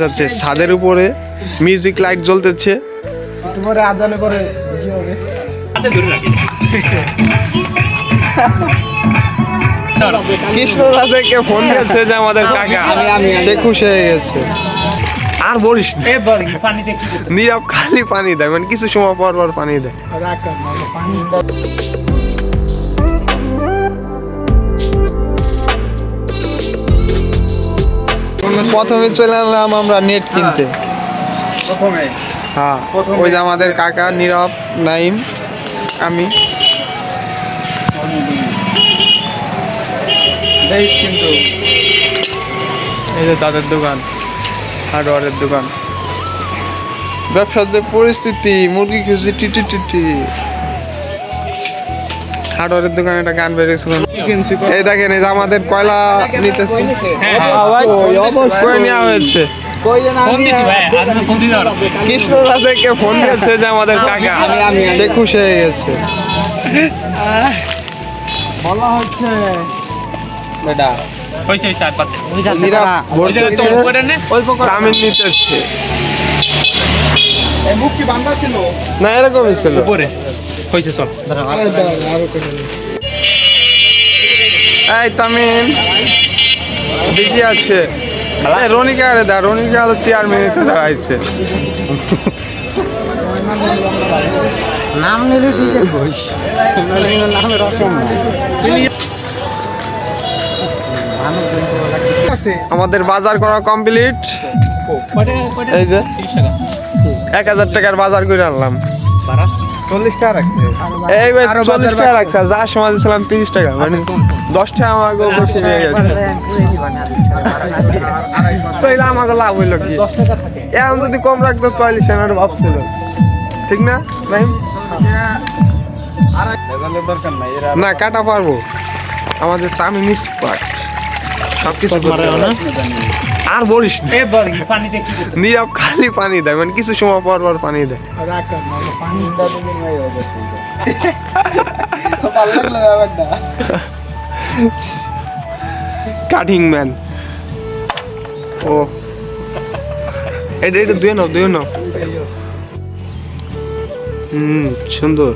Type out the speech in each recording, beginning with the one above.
যাচ্ছে ছাদের উপরে মিউজিক লাইট জ্বলতেছে। একটু পরে আজানে করে ভিডিও হবে। কৃষ্ণরা থেকে ফোন দিয়েছে যে আমাদের কাকা, সে খুশি হয়ে গেছে। আর বলিস না, নীরব খালি পানি দেয়, মানে কিছু সময় পর পর পানি দেয়। প্রথমে চলে এলাম আমরা নেট কিনতে। প্রথমে হ্যাঁ, ওই যে আমাদের কাকা নীরব, নাইম, আমি। কিন্তু এই যে তাদের দোকান, হার্ডওয়ারের দোকান। ব্যবসার যে পরিস্থিতি, মুরগি খুঁজছি টিটি টিটি। হার্ডওয়ারের দোকানে একটা গান বেরিয়েছিল, এই দেখেন, এই যে আমাদের কয়লা নিতেছে, নেওয়া হয়েছে। কৃষ্ণরা থেকে ফোন দিয়েছে যে আমাদের কাকা, সে খুশি হয়ে গেছে। বলা হচ্ছে তামিল নিতেছে মুখ কি বান্ধা ছিল না, এরকমই ছিল। এই তামিল বিজি আছে। রনিকা রে দা, রনিকা তো চেয়ারম্যান দাঁড়াইছে। নাম নিলে দিকে বস নামের অসম্ভব। আমাদের বাজার করা কমপ্লিট। এই যে 1000 টাকার বাজার করে আনলাম। 40 টাকা রাখছে। এই ভাই 40 টাকা রাখছে, যার সময় দিয়েছিলাম 30 টাকা, মানে 10 টাকা আমাকে বসে নিয়ে গেছে। তাইলে আমাকে লাভ হইলো কি? এখন যদি কম রাখতো তাহলে সেনার ভাব ছিল, ঠিক না ভাই? দরকার নাই, না, কাটা পারবো, আমাদের তামিল এক্সপার্ট সবকিছু করতে পারে। আর বলিস না, নীরব খালি পানি দেয়, মানে কিছু সময় পর পর পানি দেয়। Cutting man. ও এটা দুয়ে নাও, দুয়ে নাও। সুন্দর।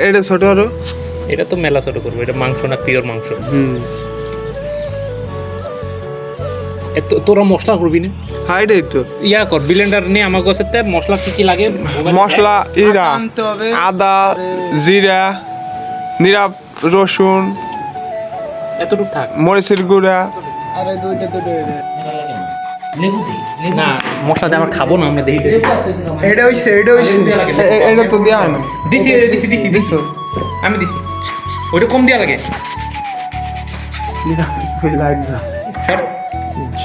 এটা ছোট আরো, এটা তো মেলা ছোট করবো, এটা মাংস না, পিওর মাংস। তোরা মশলা করবি না? হ্যাঁ, এটাই তো। ইয়া কর, ব্লেন্ডার নিয়ে আমার কাছে মশলা কি কি লাগে। মশলা ইরা, আদা, জিরা, নীরব, রসুন, এতটুকু থাক, মরিচের গুঁড়া। আরে দুইটা না মশলা দিয়ে আমরা খাবো না, আমরা দেখি। এটা হইছে এটা তো দেওয়া হয় না। দিছি আমি দিছি, ওইটা কম দেওয়া লাগে।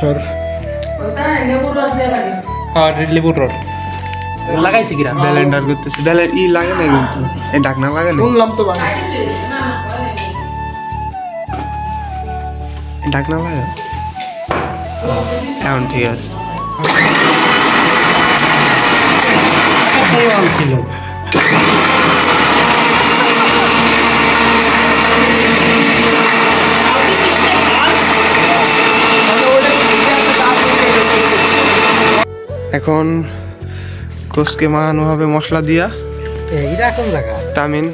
সর আর লেবুর রস লাগাইছি কিরা ব্লেন্ডার করতেছে। ই লাগে না কিন্তু, এই ঢাকনা লাগে না, শুনলাম তো বাংলাদেশ ঢাকনা লাগে। এখন ঠিক আছে। ছিল এখন কোসকে মাখানো হবে মশলা দিয়া। এইটা কোন জায়গা? তামিন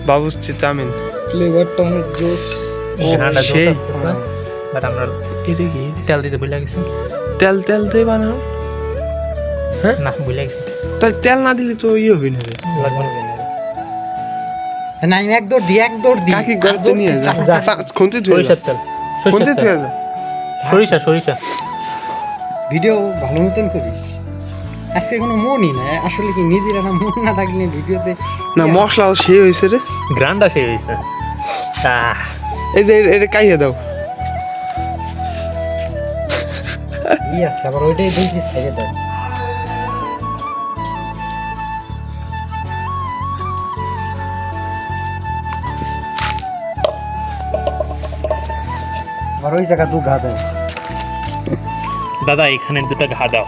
বাবুর্চি, তামিন ফ্লেভার টমেটো জুস। সেই বাট আমরা এটা কি তেল দিতে ভুলে গেছি। তেল তেল দিয়ে বানাও? না ভুলে গেছি। তাই তেল না দিলে তো ইয়ে হবে না রে। না, আমি এক দৌড় দি কাকি গর্তে নিয়ে যা, খুনতে ধুয়ে সরিষার তেল, খুনতে ধুয়ে যা। সরিষা ভিডিও ভালো মতন করিস। আজকে কোনো মনই না, আসলে কি নিজের একটা মন না থাকলে ভিডিওতে না, মশলাও সেই হয়েছে রে। গ্রান্ডা সেই হয়েছে। এই যে এটা কাইয়ে দাও। আছে আবার ওইটাই দুই পিস ছেড়ে দাও। আবার ওই জায়গা দু ঘা দেয়। দাদা এখানে দুটো ঘা দাও।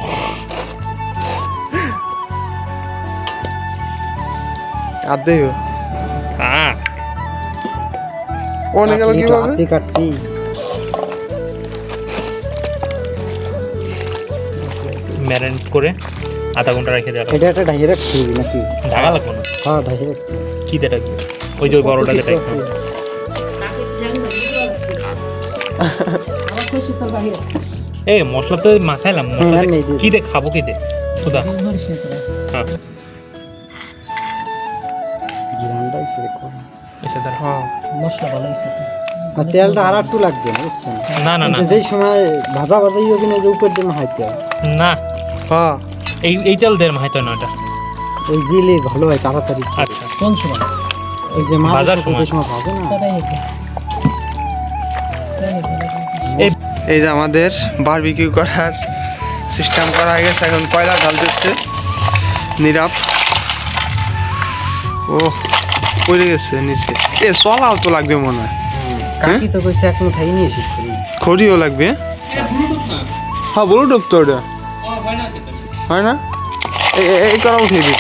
আর দেও থাক, অনেক গেল কিভাবে? কাটতি ম্যারিনেট করে আধা ঘন্টা রেখে দেওয়া এটা একটা ডাইরেক্ট খুবই নাকি? ঢাকা লাগবে না। হ্যাঁ ডাইরেক্ট। কি দিয়ে রাখবে? ওই যে ওই বড়টা দিয়ে রাখবে। এই মশলা তো মাখাইলাম, মশলা নেই, দিয়ে কি দিয়ে খাবো, কি দিয়ে খুদা? হ্যাঁ জিরানটাই সে করা। এসে দাঁড়া। হ্যাঁ না তেলটা আর একটু লাগবে না বুঝছেন? না না না যে যেই সময় ভাজা ভাজাই হবে না, যে উপর দিয়ে মাখাইতে হয়। না, হ্যাঁ এই তেল দিয়ে মাখাইতে হয় না এটা। ওই দিলে ভালো হয় তাড়াতাড়ি। আচ্ছা ওই যে মাছ ভাজার আছে, সময়। যে সময় ভাজে না, এই যে আমাদের বারবিকিউ করার সিস্টেম করা হয়ে গেছে, এখন কয়লা ঢালতেছে নীরব। ও পড়ে গেছে নিচে। এ চলাও তো লাগবে মনে হয়, কাকি তো কইছে এখনো খাইনি এসেছি। খড়িও লাগবে। হ্যাঁ ব্লুটুথ তো ওটা হয় না, এই করা উঠে দিই।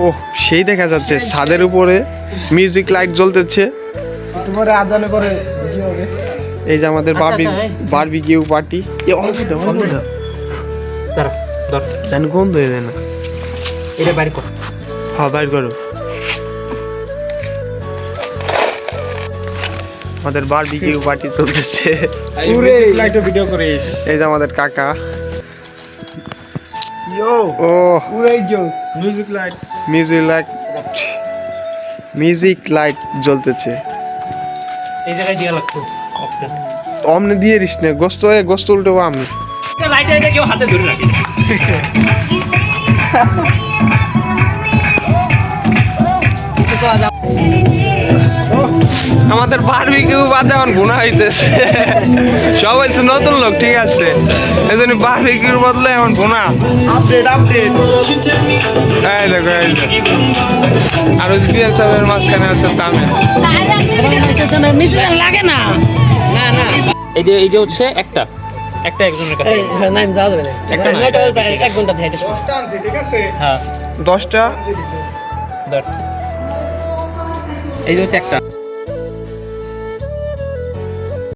ও সেই দেখা যাচ্ছে ছাদের উপরে মিউজিক লাইট জ্বলতেছে। তোমারে আজানে করে ভিডিও হবে। এই যে আমাদের বারবিকিউ পার্টি। এ অল্প দাও, অল্প দাও, দাঁড়া ধর, যেন গন্ধ হয়ে যায় না। এটা বাইরে কর। হ্যাঁ বাইর করো। আমাদের বারবিকিউ পার্টি চলতেছে। লাইটও ভিডিও করিস। এই যে আমাদের কাকা। ও পুরাই জোস। Music light. মিউজিক লাইট জ্বলতেছে। এই জায়গায় দিয়া লাগতো অপশন। অমনে দিয়ে দিস না, গোস্ত উল্টে আমি। লাইট এটা কেউ হাতে ধরে রাখে। আমাদের বারবিকিউ বাদে এখন গুণা হইতেছে। সব হয়েছে নতুন লোক, ঠিক আছে, এই জন্য বারবিকিউর বদলে এখন গুণা। আপডেট। এই দেখো, এই যে আর ওই বিএন সাহেবের মাঝখানে আছে তামিল। লাগে না এই যে হচ্ছে একটা একজনের কাছে। নাম যাওয়া যাবে না একটা না, এক ঘন্টা থেকে ঠিক আছে। হ্যাঁ 10টা। ধর। এই যে হচ্ছে একটা।